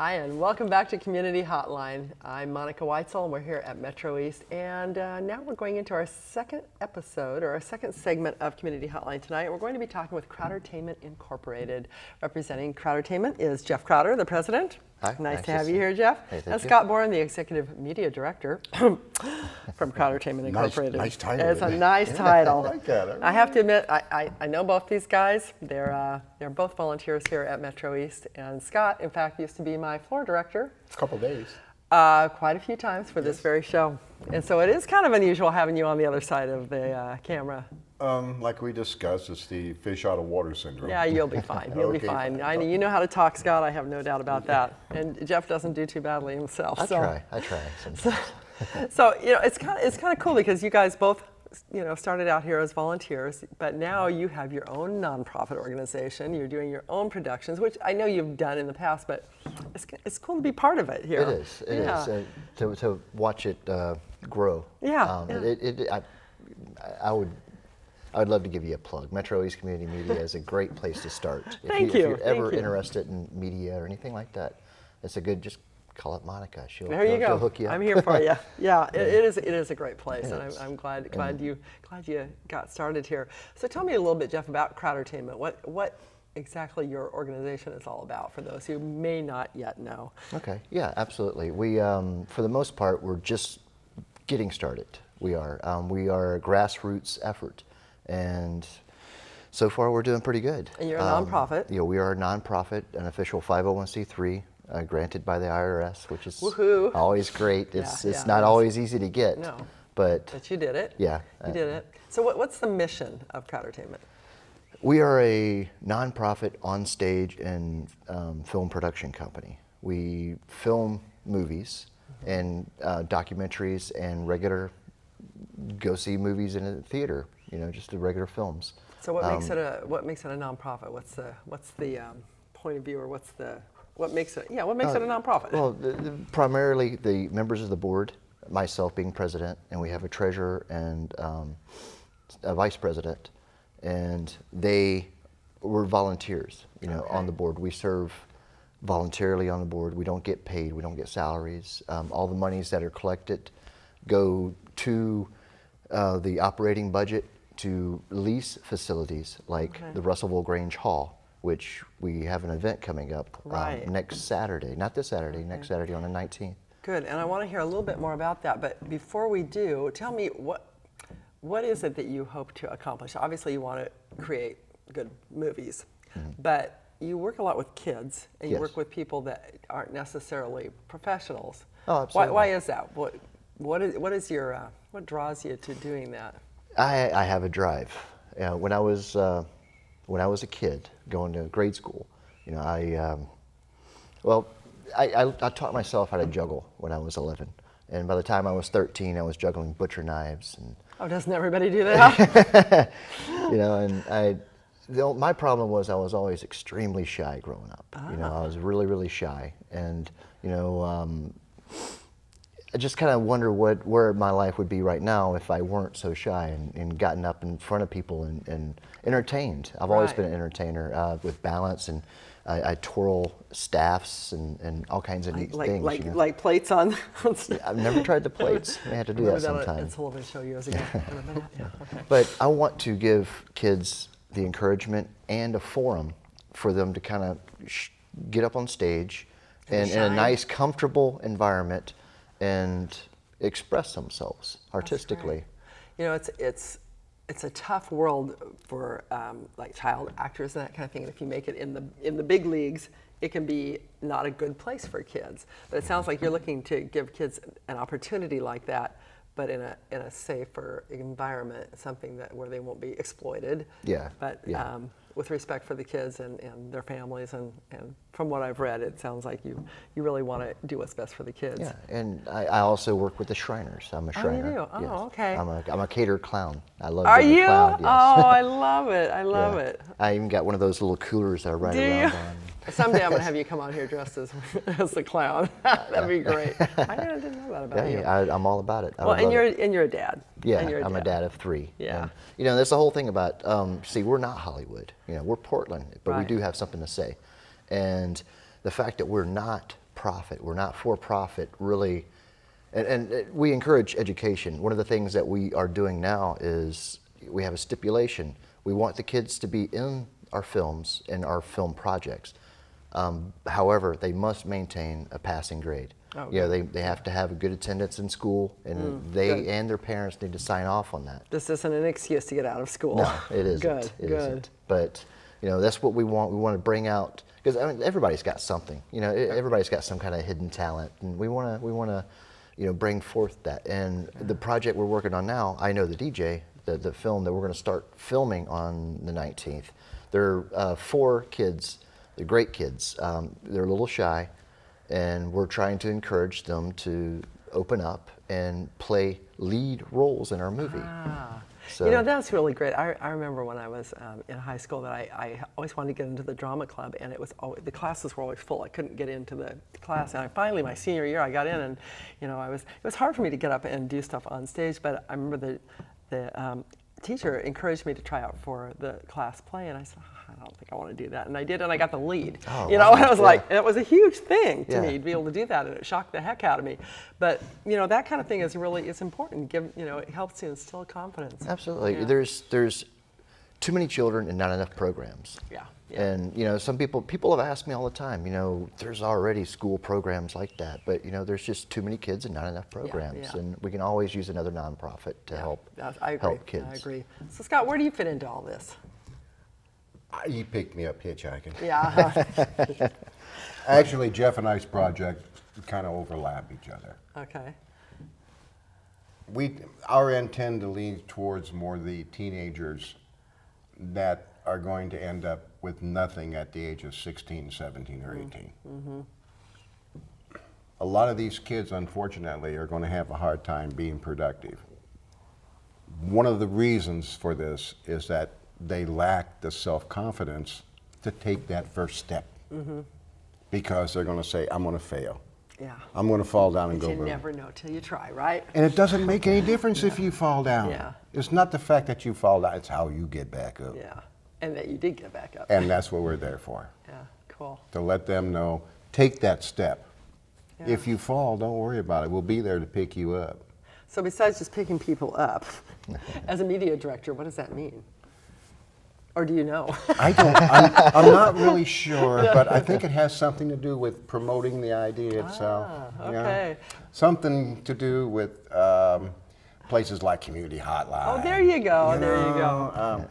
[SPEAKER 1] Hi, and welcome back to Community Hotline. I'm Monica Weitzel, and we're here at MetroEast. And now we're going into our second episode, or our second segment of Community Hotline tonight. We're going to be talking with Crowdertainment Incorporated. Representing Crowdertainment is Jeff Crowder, the president.
[SPEAKER 5] Hi.
[SPEAKER 1] Nice to have you here, Jeff.
[SPEAKER 5] Hey, thank
[SPEAKER 1] and
[SPEAKER 5] you.
[SPEAKER 1] Scott Bourne, the executive media director from Crowdertainment Incorporated.
[SPEAKER 5] Nice title.
[SPEAKER 1] It's a nice title.
[SPEAKER 5] I like that.
[SPEAKER 1] I have to admit, I know both these guys. They're both volunteers here at MetroEast. And Scott, in fact, used to be my floor director.
[SPEAKER 5] A couple days.
[SPEAKER 1] Quite a few times for this very show. And so it is kind of unusual having you on the other side of the camera.
[SPEAKER 5] Like we discussed, it's the fish out of water syndrome.
[SPEAKER 1] Yeah, you'll be fine. You'll be
[SPEAKER 5] Okay.
[SPEAKER 1] fine. You know how to talk, Scott. I have no doubt about that. And Jeff doesn't do too badly himself.
[SPEAKER 5] I try sometimes.
[SPEAKER 1] So it's kind of cool because you guys both started out here as volunteers, but now you have your own nonprofit organization. You're doing your own productions, which I know you've done in the past, but it's cool to be part of it here.
[SPEAKER 5] It is. It is. To watch it grow.
[SPEAKER 1] Yeah.
[SPEAKER 5] I would love to give you a plug. MetroEast Community Media is a great place to start.
[SPEAKER 1] Thank
[SPEAKER 5] If
[SPEAKER 1] you.
[SPEAKER 5] you're ever
[SPEAKER 1] Thank you.
[SPEAKER 5] interested in media or anything like that, it's a good, just call up Monica. She'll
[SPEAKER 1] She'll
[SPEAKER 5] hook you up.
[SPEAKER 1] I'm here for you. Yeah, it is a great place,
[SPEAKER 5] It
[SPEAKER 1] and
[SPEAKER 5] is.
[SPEAKER 1] I'm glad you got started here. So tell me a little bit, Jeff, about Crowdertainment. What exactly your organization is all about for those who may not yet know.
[SPEAKER 5] Okay, yeah, absolutely. We, for the most part, we're just getting started. We are a grassroots effort, and so far we're doing pretty good.
[SPEAKER 1] And you're a nonprofit.
[SPEAKER 5] We are a nonprofit, an official 501c3, granted by the IRS, which is
[SPEAKER 1] Woohoo.
[SPEAKER 5] always great. It's
[SPEAKER 1] Yeah,
[SPEAKER 5] not
[SPEAKER 1] it is.
[SPEAKER 5] always easy to get,
[SPEAKER 1] No.
[SPEAKER 5] but
[SPEAKER 1] But you did it.
[SPEAKER 5] yeah.
[SPEAKER 1] You did it. So what's the mission of Crowdertainment?
[SPEAKER 5] We are a nonprofit on-stage and film production company. We film movies and documentaries and regular go-see movies in a theater. Just the regular films.
[SPEAKER 1] So what makes it a nonprofit? What's the point of view, or what makes it a nonprofit?
[SPEAKER 5] Well, primarily the members of the board, myself being president, and we have a treasurer and a vice president, and we're volunteers, on the board. We serve voluntarily on the board. We don't get paid. We don't get salaries. All the monies that are collected go to the operating budget to lease facilities like the Russellville Grange Hall, which we have an event coming up next Saturday. Not this Saturday, next Saturday on the 19th.
[SPEAKER 1] Good, and I want to hear a little bit more about that. But before we do, tell me what is it that you hope to accomplish? Obviously, you want to create good movies, but you work a lot with kids, and you
[SPEAKER 5] Yes.
[SPEAKER 1] work with people that aren't necessarily professionals.
[SPEAKER 5] Oh, absolutely.
[SPEAKER 1] Why is that? What draws you to doing that?
[SPEAKER 5] I have a drive. When I was a kid going to grade school, I taught myself how to juggle when I was 11, and by the time I was 13, I was juggling butcher knives. And
[SPEAKER 1] Oh, doesn't everybody do that?
[SPEAKER 5] my problem was I was always extremely shy growing up. I was really, really shy, and I just kind of wonder where my life would be right now if I weren't so shy and gotten up in front of people and entertained. I've always been an entertainer with balance, and I twirl staffs and all kinds of neat things.
[SPEAKER 1] Like plates on.
[SPEAKER 5] I've never tried the plates. I had to do that sometime.
[SPEAKER 1] At Sullivan Show years ago. Remember that? Yeah. Okay.
[SPEAKER 5] But I want to give kids the encouragement and a forum for them to kind of get up on stage and in a
[SPEAKER 1] shine.
[SPEAKER 5] nice, comfortable environment and express themselves artistically.
[SPEAKER 1] It's a tough world for like child actors and that kind of thing. And if you make it in the big leagues, it can be not a good place for kids. But it sounds like you're looking to give kids an opportunity like that, but in a safer environment, something where they won't be exploited.
[SPEAKER 5] Yeah.
[SPEAKER 1] But
[SPEAKER 5] yeah.
[SPEAKER 1] With respect for the kids and their families, and from what I've read, it sounds like you really want to do what's best for the kids.
[SPEAKER 5] Yeah, and I also work with the Shriners. I'm a Shriner.
[SPEAKER 1] Oh, you do? Oh,
[SPEAKER 5] yes.
[SPEAKER 1] okay.
[SPEAKER 5] I'm a caterer clown. I love
[SPEAKER 1] Are
[SPEAKER 5] being
[SPEAKER 1] you?
[SPEAKER 5] a clown. Yes.
[SPEAKER 1] Oh, I love it. I love
[SPEAKER 5] Yeah.
[SPEAKER 1] it.
[SPEAKER 5] I even got one of those little coolers that I ride
[SPEAKER 1] Do you?
[SPEAKER 5] around on.
[SPEAKER 1] Someday I'm going to have you come on here dressed as the clown. That'd be great. I didn't know that about you.
[SPEAKER 5] Yeah, I'm all about it. I
[SPEAKER 1] Well,
[SPEAKER 5] would love it.
[SPEAKER 1] and you're a dad.
[SPEAKER 5] Yeah,
[SPEAKER 1] And you're
[SPEAKER 5] I'm a dad of 3.
[SPEAKER 1] Yeah.
[SPEAKER 5] And, that's the whole thing about, see, we're not Hollywood. We're Portland, but we
[SPEAKER 1] Right.
[SPEAKER 5] do have something to say. And the fact that we're not nonprofit. We're not for profit, really. And we encourage education. One of the things that we are doing now is we have a stipulation. We want the kids to be in our films, in our film projects. However, they must maintain a passing grade.
[SPEAKER 1] Oh,
[SPEAKER 5] You know, they have to have a good attendance in school, and they and their parents need to sign off on that.
[SPEAKER 1] This isn't an excuse to get out of school.
[SPEAKER 5] No, it isn't.
[SPEAKER 1] Good,
[SPEAKER 5] It
[SPEAKER 1] good.
[SPEAKER 5] isn't. But you know, that's what we want. We want to bring out, because I mean, everybody's got something. You know, everybody's got some kind of hidden talent, and we want to, you know, bring forth that. And the project we're working on now, I Know the DJ, the film that we're going to start filming on the 19th. There are 4 kids. They're great kids. They're a little shy, and we're trying to encourage them to open up and play lead roles in our movie. So,
[SPEAKER 1] You know, that's really great. I remember when I was in high school that I always wanted to get into the drama club, and it was always, the classes were always full. I couldn't get into the class, and finally, my senior year, I got in, and you know, it was hard for me to get up and do stuff on stage. But I remember the teacher encouraged me to try out for the class play, and I said, I don't think I want to do that, and I did, and I got the lead.
[SPEAKER 5] Oh,
[SPEAKER 1] you know,
[SPEAKER 5] wow.
[SPEAKER 1] and I was like, it was a huge thing to
[SPEAKER 5] Yeah.
[SPEAKER 1] me to be able to do that, and it shocked the heck out of me. But you know, that kind of thing is really important. You know, it helps you instill confidence.
[SPEAKER 5] Absolutely.
[SPEAKER 1] Yeah.
[SPEAKER 5] There's too many children and not enough programs.
[SPEAKER 1] Yeah.
[SPEAKER 5] And you know, some people have asked me all the time, you know, there's already school programs like that, but you know, there's just too many kids and not enough programs.
[SPEAKER 1] yeah.
[SPEAKER 5] And we can always use another nonprofit to help
[SPEAKER 1] I agree.
[SPEAKER 5] help kids.
[SPEAKER 1] I agree. So Scott, where do you fit into all this?
[SPEAKER 10] You picked me up hitchhiking.
[SPEAKER 1] Yeah.
[SPEAKER 10] Actually, Jeff and I's project kind of overlap each other.
[SPEAKER 1] Okay.
[SPEAKER 10] Our end tend to lean towards more the teenagers that are going to end up with nothing at the age of 16, 17, or 18.
[SPEAKER 1] Mm-hmm.
[SPEAKER 10] A lot of these kids, unfortunately, are going to have a hard time being productive. One of the reasons for this is that they lack the self-confidence to take that first step. Because they're going to say, I'm going to fail.
[SPEAKER 1] Yeah.
[SPEAKER 10] I'm going to fall down and
[SPEAKER 1] But
[SPEAKER 10] go
[SPEAKER 1] you
[SPEAKER 10] boom.
[SPEAKER 1] never know till you try, right?
[SPEAKER 10] And it doesn't make any difference if you fall down.
[SPEAKER 1] Yeah.
[SPEAKER 10] It's not the fact that you fall down, it's how you get back up.
[SPEAKER 1] Yeah. And that you did get back up.
[SPEAKER 10] And that's what we're there for,
[SPEAKER 1] Yeah. Cool.
[SPEAKER 10] to let them know, take that step.
[SPEAKER 1] Yeah.
[SPEAKER 10] If you fall, don't worry about it. We'll be there to pick you up.
[SPEAKER 1] So besides just picking people up, as a media director, what does that mean? Or do you know?
[SPEAKER 10] I'm not really sure, but I think it has something to do with promoting the idea itself. you know?
[SPEAKER 1] Okay.
[SPEAKER 10] Something to do with places like Community Hotline.
[SPEAKER 1] Oh, there you go. There you go.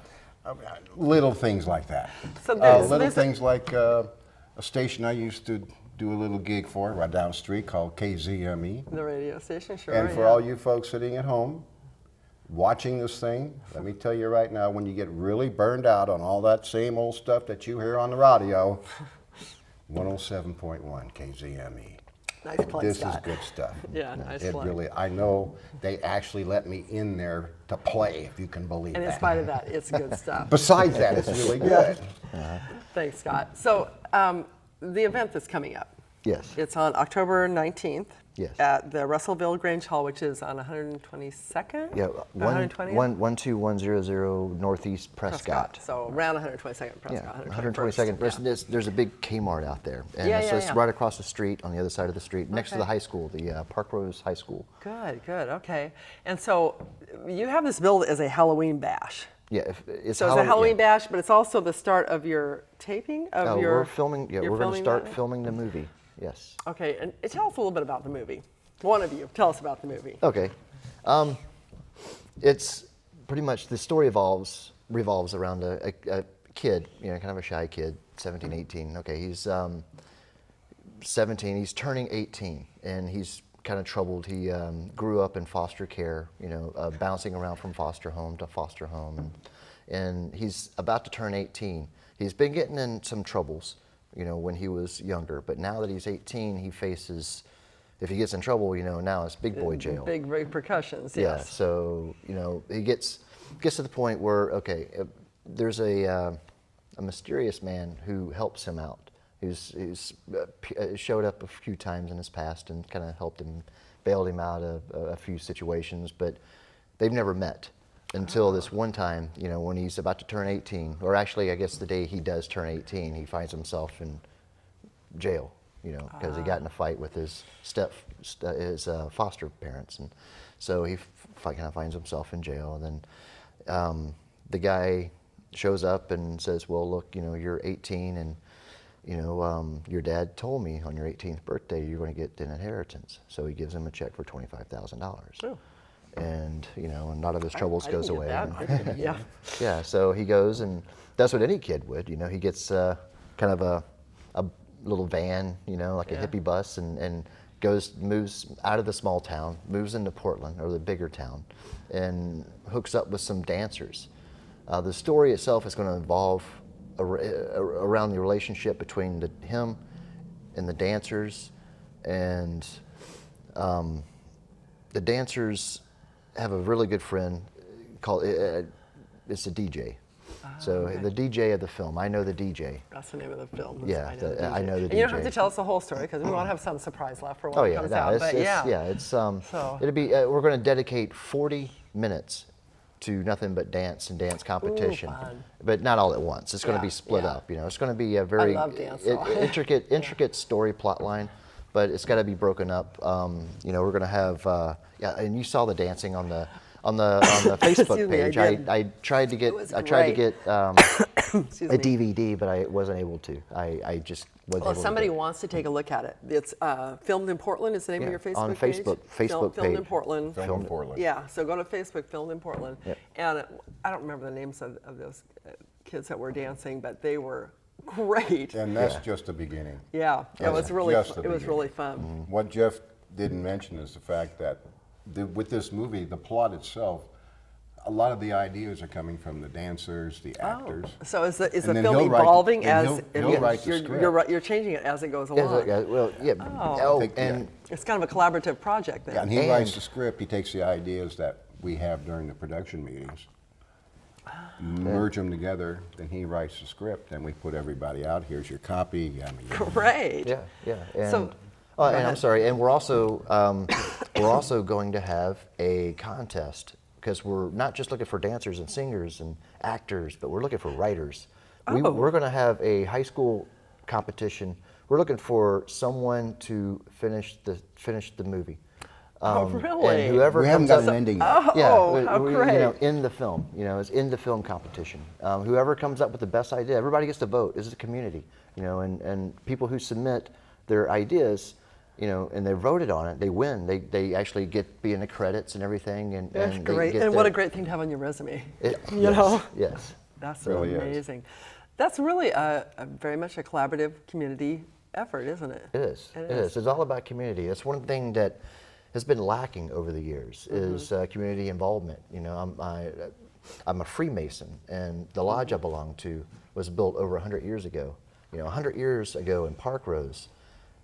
[SPEAKER 10] Little things like that.
[SPEAKER 1] So there's-
[SPEAKER 10] little
[SPEAKER 1] there's a-
[SPEAKER 10] things like a station I used to do a little gig for right down the street called KZME.
[SPEAKER 1] The radio station, sure.
[SPEAKER 10] And for
[SPEAKER 1] yeah.
[SPEAKER 10] all you folks sitting at home watching this thing, let me tell you right now, when you get really burned out on all that same old stuff that you hear on the radio, 107.1 KZME.
[SPEAKER 1] Nice plug,
[SPEAKER 10] This
[SPEAKER 1] Scott.
[SPEAKER 10] is good stuff.
[SPEAKER 1] Yeah, nice
[SPEAKER 10] It
[SPEAKER 1] plug.
[SPEAKER 10] really, I know they actually let me in there to play, if you can believe
[SPEAKER 1] And in
[SPEAKER 10] that.
[SPEAKER 1] spite of that, it's good stuff.
[SPEAKER 10] Besides that, it's really good.
[SPEAKER 1] Thanks, Scott. So the event that's coming up,
[SPEAKER 5] Yes.
[SPEAKER 1] it's on October 19th
[SPEAKER 5] Yes.
[SPEAKER 1] at the Russellville Grange Hall, which is on 122nd?
[SPEAKER 5] Yeah,
[SPEAKER 1] 120th?
[SPEAKER 5] 12100 Northeast Prescott.
[SPEAKER 1] So around 122nd Prescott.
[SPEAKER 5] Yeah, 122nd.
[SPEAKER 1] Yeah.
[SPEAKER 5] There's a big Kmart out there, and
[SPEAKER 1] Yeah,
[SPEAKER 5] so
[SPEAKER 1] yeah,
[SPEAKER 5] it's
[SPEAKER 1] yeah.
[SPEAKER 5] right across the street on the other side of the street, next to
[SPEAKER 1] Okay.
[SPEAKER 5] the high school, the Park Rose High School.
[SPEAKER 1] Good, good, okay. And so you have this billed as a Halloween bash.
[SPEAKER 5] Yeah, it's
[SPEAKER 1] So it's a Halloween
[SPEAKER 5] yeah.
[SPEAKER 1] bash, but it's also the start of your taping of
[SPEAKER 5] Oh,
[SPEAKER 1] your.
[SPEAKER 5] we're filming. Yeah,
[SPEAKER 1] you're
[SPEAKER 5] we're going to
[SPEAKER 1] filming
[SPEAKER 5] start
[SPEAKER 1] that?
[SPEAKER 5] filming the movie. Yes.
[SPEAKER 1] Okay, and tell us a little bit about the movie. One of you, tell us about the movie.
[SPEAKER 5] Okay. It's pretty much the story revolves around a kid, you know, kind of a shy kid, 17, 18. Okay, he's 17. He's turning 18, and he's kind of troubled. He grew up in foster care, you know, bouncing around from foster home to foster home, and he's about to turn 18. He's been getting in some troubles, you know, when he was younger, but now that he's 18, he faces, if he gets in trouble, you know, now it's big boy jail.
[SPEAKER 1] Big repercussions,
[SPEAKER 5] Yeah,
[SPEAKER 1] yes.
[SPEAKER 5] so, you know, he gets to the point where, okay, there's a mysterious man who helps him out, who's showed up a few times in his past and kind of helped him, bailed him out of a few situations, but they've never met until this one time, you know, when he's about to turn 18, or actually, I guess the day he does turn 18, he finds himself in jail. because he got in a fight with his foster parents, and so he kind of finds himself in jail. And then the guy shows up and says, "Well, look, you're 18, and your dad told me on your 18th birthday you're going to get an inheritance." So he gives him a check for $25,000.
[SPEAKER 1] Oh.
[SPEAKER 5] And and none of his troubles goes away.
[SPEAKER 1] Yeah.
[SPEAKER 5] Yeah, so he goes, and that's what any kid would. He gets kind of a little van, like a hippie bus, and moves out of the small town, moves into Portland, or the bigger town, and hooks up with some dancers. The story itself is going to evolve around the relationship between him and the dancers, and the dancers have a really good friend called, it's a DJ. So
[SPEAKER 1] okay.
[SPEAKER 5] the DJ of the film, I know the DJ.
[SPEAKER 1] That's the name of the film.
[SPEAKER 5] Yeah, I know the DJ.
[SPEAKER 1] And you don't have to tell us the whole story because we want to have some surprise left for when it comes out.
[SPEAKER 5] It'll be. We're going to dedicate 40 minutes to nothing but dance and dance competition,
[SPEAKER 1] fun.
[SPEAKER 5] But not all at once. It's going to be split up. It's going to be a very intricate story plot line, but it's got to be broken up. We're going to have and you saw the dancing on the Facebook page. I tried to get a DVD, but I wasn't able to. I just wasn't able
[SPEAKER 1] if somebody wants to take a look at it, it's Filmed in Portland is the name of your Facebook
[SPEAKER 5] on
[SPEAKER 1] page?
[SPEAKER 5] Facebook
[SPEAKER 1] Filmed
[SPEAKER 5] page.
[SPEAKER 1] in Portland.
[SPEAKER 10] Filmed in Portland.
[SPEAKER 1] Yeah, so go to Facebook, Filmed in Portland.
[SPEAKER 5] Yep.
[SPEAKER 1] And I don't remember the names of those kids that were dancing, but they were great.
[SPEAKER 10] And that's just the beginning.
[SPEAKER 1] Yeah, it was really fun.
[SPEAKER 10] Mm-hmm. What Jeff didn't mention is the fact that with this movie, the plot itself, a lot of the ideas are coming from the dancers, the actors.
[SPEAKER 1] So is the
[SPEAKER 10] And then
[SPEAKER 1] film
[SPEAKER 10] he'll write-
[SPEAKER 1] evolving
[SPEAKER 10] and
[SPEAKER 1] as
[SPEAKER 10] he'll write the script.
[SPEAKER 1] you're changing it as it goes along?
[SPEAKER 5] And
[SPEAKER 1] It's kind of a collaborative project then.
[SPEAKER 10] Yeah, and he writes the script. He takes the ideas that we have during the production meetings, merge them together, then he writes the script, and we put everybody out. Here's your copy.
[SPEAKER 1] Great.
[SPEAKER 5] Yeah. And,
[SPEAKER 1] So-
[SPEAKER 5] and I'm sorry, and we're also going to have a contest, because we're not just looking for dancers and singers and actors, but we're looking for writers. We're going to have a high school competition. We're looking for someone to finish the movie.
[SPEAKER 1] Really?
[SPEAKER 5] And whoever
[SPEAKER 10] We haven't
[SPEAKER 5] comes
[SPEAKER 10] got
[SPEAKER 5] up-
[SPEAKER 10] an ending yet.
[SPEAKER 1] How great.
[SPEAKER 5] in the film, it's in the film competition. Whoever comes up with the best idea, everybody gets to vote. This is a community, and people who submit their ideas, and they voted on it, they win. They actually be in the credits and everything. And
[SPEAKER 1] That's
[SPEAKER 5] they
[SPEAKER 1] great.
[SPEAKER 5] get
[SPEAKER 1] And what a great thing to have on your resume.
[SPEAKER 5] Yes.
[SPEAKER 1] That's
[SPEAKER 10] Really is.
[SPEAKER 1] amazing. That's really a very much a collaborative community effort, isn't it?
[SPEAKER 5] It is. It is. It's all about community. That's one thing that has been lacking over the years is community involvement. I'm a Freemason, and the lodge I belong to was built over 100 years ago. 100 years ago in Park Rose,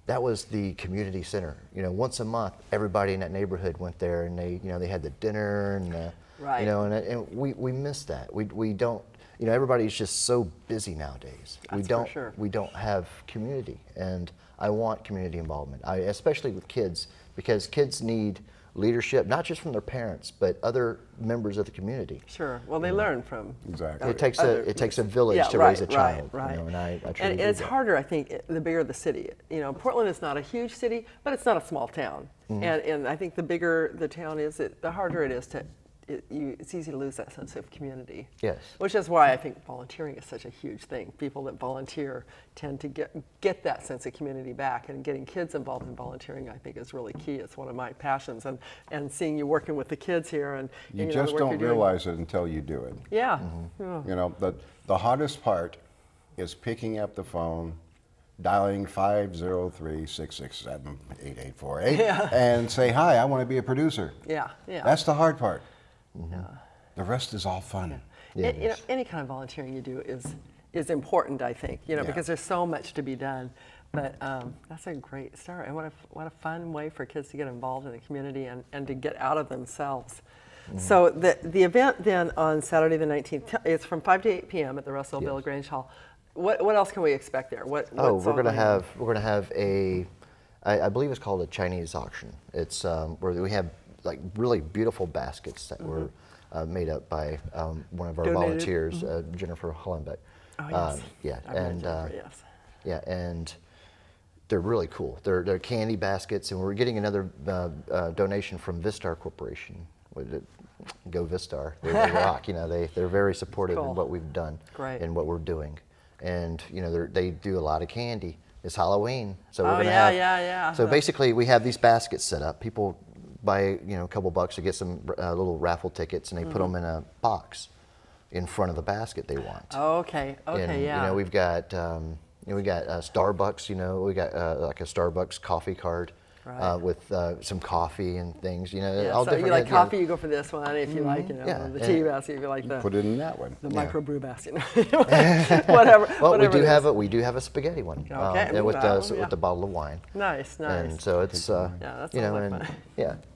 [SPEAKER 5] that was the community center. Once a month, everybody in that neighborhood went there, and they had the dinner and
[SPEAKER 1] Right.
[SPEAKER 5] And we miss that. We don't. Everybody's just so busy nowadays.
[SPEAKER 1] That's for sure.
[SPEAKER 5] We don't have community, and I want community involvement. Especially with kids, because kids need leadership, not just from their parents, but other members of the community.
[SPEAKER 1] Sure. Well, they learn from.
[SPEAKER 10] Exactly.
[SPEAKER 5] It takes a village to raise a child.
[SPEAKER 1] Right.
[SPEAKER 5] And I truly
[SPEAKER 1] and
[SPEAKER 5] believe
[SPEAKER 1] it's
[SPEAKER 5] that.
[SPEAKER 1] harder, I think, the bigger the city. Portland is not a huge city, but it's not a small town. And I think the bigger the town is, the harder it is to. It's easy to lose that sense of community.
[SPEAKER 5] Yes.
[SPEAKER 1] Which is why I think volunteering is such a huge thing. People that volunteer tend to get that sense of community back, and getting kids involved in volunteering, I think, is really key. It's one of my passions, and seeing you working with the kids here, and
[SPEAKER 10] You
[SPEAKER 1] the
[SPEAKER 10] just
[SPEAKER 1] work
[SPEAKER 10] don't
[SPEAKER 1] you're doing.
[SPEAKER 10] realize it until you do it.
[SPEAKER 1] Yeah. Yeah.
[SPEAKER 10] The hardest part is picking up the phone, dialing 503-667-8848, and say, "Hi, I want to be a producer."
[SPEAKER 1] Yeah.
[SPEAKER 10] That's the hard part. The rest is all fun.
[SPEAKER 5] Yeah,
[SPEAKER 1] Any kind of volunteering you do is important, I think, because there's so much to be done. But that's a great start, and what a fun way for kids to get involved in the community and to get out of themselves. So the event then on Saturday the 19th, it's from 5 to 8 p.m. at the Russell Bill Grange Hall. What else can we expect there? We're gonna
[SPEAKER 5] have I believe it's called a Chinese auction. It's where we have like really beautiful baskets that were made up by one of our
[SPEAKER 1] Donated?
[SPEAKER 5] volunteers, Jennifer Hollenbeck.
[SPEAKER 1] Oh yes.
[SPEAKER 5] Yeah,
[SPEAKER 1] I read
[SPEAKER 5] and
[SPEAKER 1] Jennifer, yes.
[SPEAKER 5] yeah, and they're really cool. They're candy baskets, and we're getting another donation from Vistar Corporation. Go Vistar, they rock. You know, they're very supportive in what we've done and what we're doing, and you know they do a lot of candy. It's Halloween, so we're gonna have. So basically, we have these baskets set up. People buy a couple bucks to get some little raffle tickets, and they put them in a box in front of the basket they want.
[SPEAKER 1] Okay.
[SPEAKER 5] And,
[SPEAKER 1] Yeah.
[SPEAKER 5] You know, we've got we got Starbucks. You know, we got like a Starbucks coffee card. With some coffee and things, you know.
[SPEAKER 1] Yeah, so if you like coffee, you go for this one. If you like, the tea basket, if you like the
[SPEAKER 10] put it in that one.
[SPEAKER 1] The microbrew basket, whatever.
[SPEAKER 5] Well,
[SPEAKER 1] whatever
[SPEAKER 5] we do have a spaghetti one.
[SPEAKER 1] Okay.
[SPEAKER 5] With the bottle of wine.
[SPEAKER 1] Nice.
[SPEAKER 5] And so it's
[SPEAKER 1] that's fun.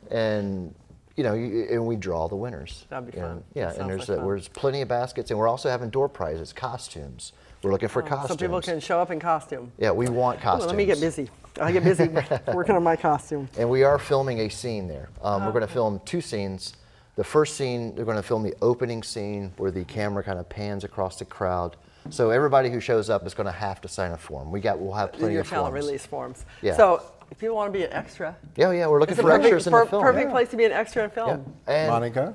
[SPEAKER 5] and and we draw the winners.
[SPEAKER 1] That'd be fun.
[SPEAKER 5] And there's plenty of baskets, and we're also having door prizes, costumes. We're looking for costumes.
[SPEAKER 1] So people can show up in costume.
[SPEAKER 5] Yeah, we want costumes.
[SPEAKER 1] Let me get busy. I get busy working on my costume.
[SPEAKER 5] And we are filming a scene there. We're going to film 2 scenes. The first scene, they're going to film the opening scene where the camera kind of pans across the crowd. So everybody who shows up is going to have to sign a form. We'll have plenty of forms.
[SPEAKER 1] Your talent release forms.
[SPEAKER 5] Yeah.
[SPEAKER 1] So if people want to be an extra.
[SPEAKER 5] Yeah, we're looking for extras in the film.
[SPEAKER 1] Perfect place to be an extra in film.
[SPEAKER 5] Yeah. And
[SPEAKER 10] Monica?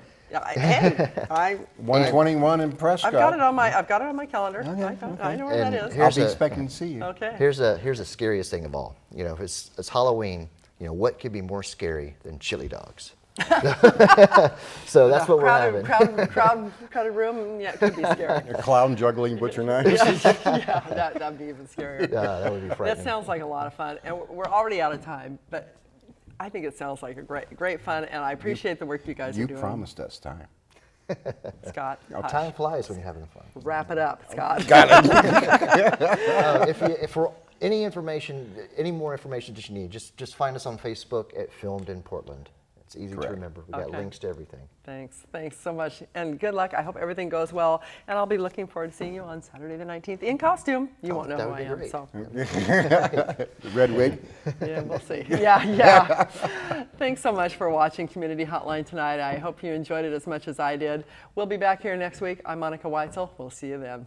[SPEAKER 1] Hey,
[SPEAKER 10] 121 in Prescott.
[SPEAKER 1] I've got it on my calendar.
[SPEAKER 10] Okay.
[SPEAKER 1] I know where that is.
[SPEAKER 10] I'll be expecting to see you.
[SPEAKER 1] Okay.
[SPEAKER 5] Here's the scariest thing of all. You know, if it's Halloween, you know, what could be more scary than chili dogs? So that's what we're having.
[SPEAKER 1] Crowded room, yeah, it could be scary.
[SPEAKER 10] A clown juggling butcher knives.
[SPEAKER 1] Yeah, that'd be even scarier.
[SPEAKER 5] Yeah, that would be frightening.
[SPEAKER 1] That sounds like a lot of fun, and we're already out of time, but I think it sounds like a great fun, and I appreciate the work you guys are doing.
[SPEAKER 10] You promised us time.
[SPEAKER 1] Scott,
[SPEAKER 5] time flies when you're having fun.
[SPEAKER 1] Wrap it up, Scott.
[SPEAKER 10] Got it.
[SPEAKER 5] If for any more information that you need, just find us on Facebook at Filmed in Portland. It's easy to remember. We've got links to everything.
[SPEAKER 1] Thanks so much, and good luck. I hope everything goes well, and I'll be looking forward to seeing you on Saturday the 19th in costume. You won't know who I am,
[SPEAKER 5] great.
[SPEAKER 1] so.
[SPEAKER 10] Red wig?
[SPEAKER 1] Yeah, we'll see. Yeah. Thanks so much for watching Community Hotline tonight. I hope you enjoyed it as much as I did. We'll be back here next week. I'm Monica Weitzel. We'll see you then.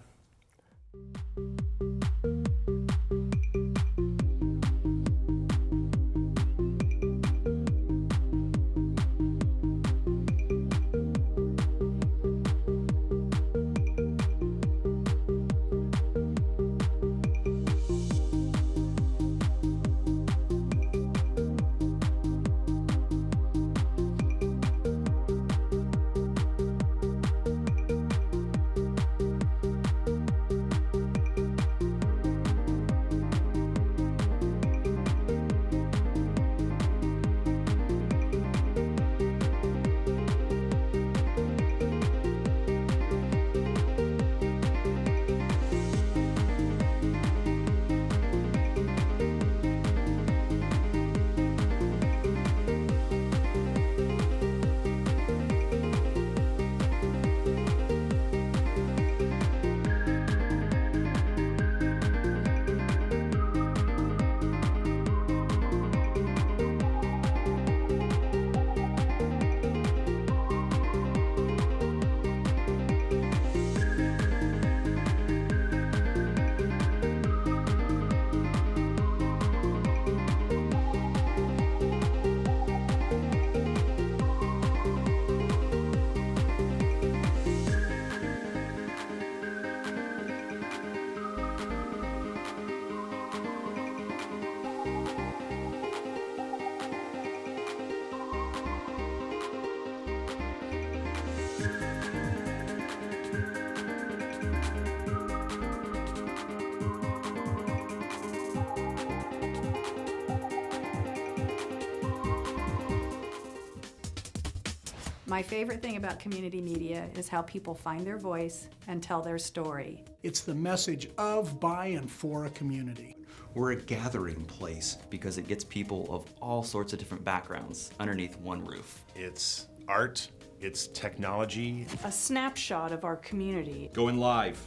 [SPEAKER 7] My favorite thing about community media is how people find their voice and tell their story.
[SPEAKER 4] It's the message of, by, and for a community.
[SPEAKER 11] We're a gathering place because it gets people of all sorts of different backgrounds underneath one roof.
[SPEAKER 12] It's art, it's technology.
[SPEAKER 13] A snapshot of our community.
[SPEAKER 12] Going live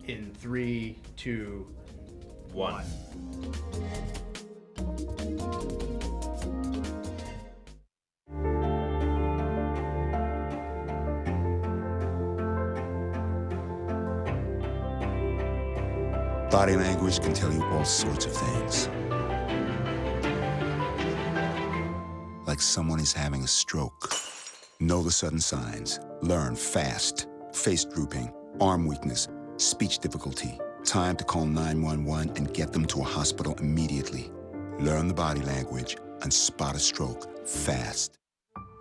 [SPEAKER 12] in 3, 2, 1.
[SPEAKER 14] Body language can tell you all sorts of things. like someone is having a stroke. Know the sudden signs. Learn fast. Face drooping, arm weakness, speech difficulty. Time to call 911 and get them to a hospital immediately. Learn the body language and spot a stroke fast.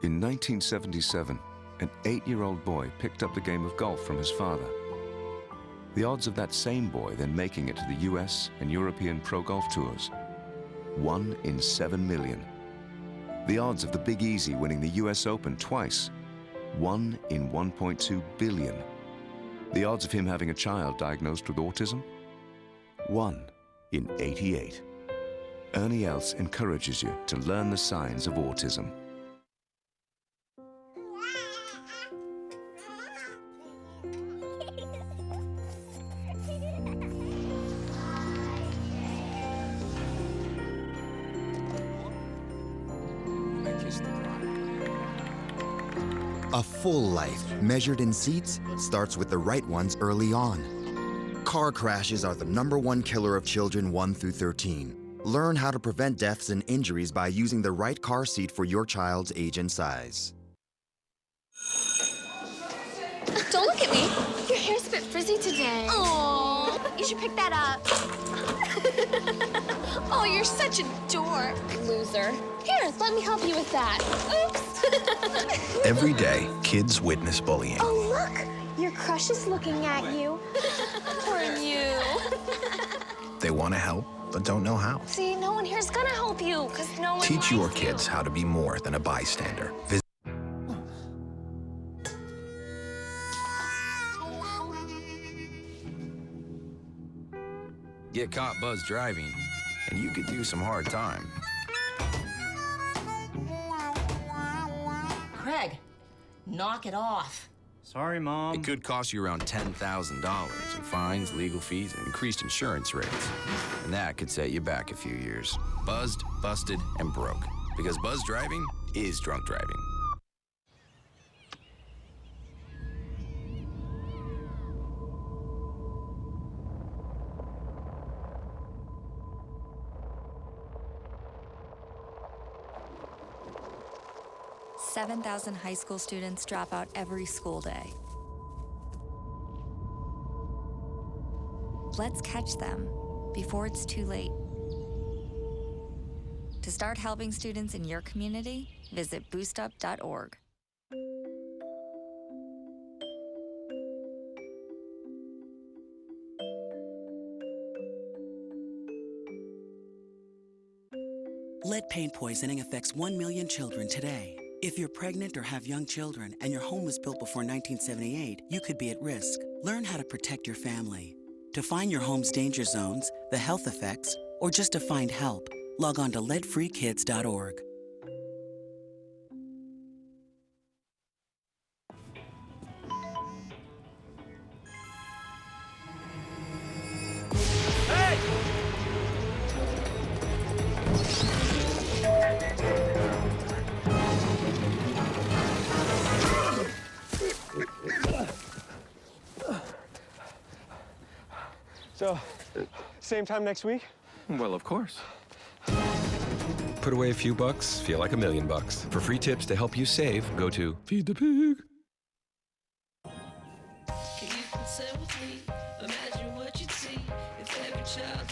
[SPEAKER 15] In 1977, an 8-year-old boy picked up the game of golf from his father. The odds of that same boy then making it to the US and European pro golf tours, 1 in 7 million. The odds of the Big Easy winning the US Open twice, 1 in 1.2 billion. The odds of him having a child diagnosed with autism, 1 in 88. Ernie Els encourages you to learn the signs of autism.
[SPEAKER 16] A full life, measured in seats, starts with the right ones early on. Car crashes are the #1 killer of children 1 through 13. Learn how to prevent deaths and injuries by using the right car seat for your child's age and size.
[SPEAKER 17] Don't look at me. Your hair's a bit frizzy today. Oh, you should pick that up. Oh, you're such a dork. Loser. Here, let me help you with that. Oops.
[SPEAKER 18] Every day, kids witness bullying.
[SPEAKER 17] Oh, look. Your crush is looking at you. Poor you.
[SPEAKER 18] They want to help, but don't know how.
[SPEAKER 17] See, no one here's gonna help you, because no one
[SPEAKER 18] Teach your
[SPEAKER 17] likes
[SPEAKER 18] kids how to be more than a bystander.
[SPEAKER 19] Get caught buzzed driving, and you could do some hard time.
[SPEAKER 20] Craig, knock it off.
[SPEAKER 19] Sorry, Mom. It could cost you around $10,000 in fines, legal fees, and increased insurance rates. And that could set you back a few years. Buzzed, busted, and broke. Because buzzed driving is drunk driving.
[SPEAKER 21] $7,000 high school students drop out every school day. Let's catch them before it's too late. To start helping students in your community, visit boostup.org.
[SPEAKER 22] Lead paint poisoning affects 1 million children today. If you're pregnant or have young children and your home was built before 1978, you could be at risk. Learn how to protect your family. To find your home's danger zones, the health effects, or just to find help, log on to leadfreekids.org.
[SPEAKER 23] So, same time next week?
[SPEAKER 24] Well, of course. Put away a few bucks, feel like $1 million. For free tips to help you save, go to Feed the Pig.
[SPEAKER 25] Can you concern with me? Imagine what you'd see if every child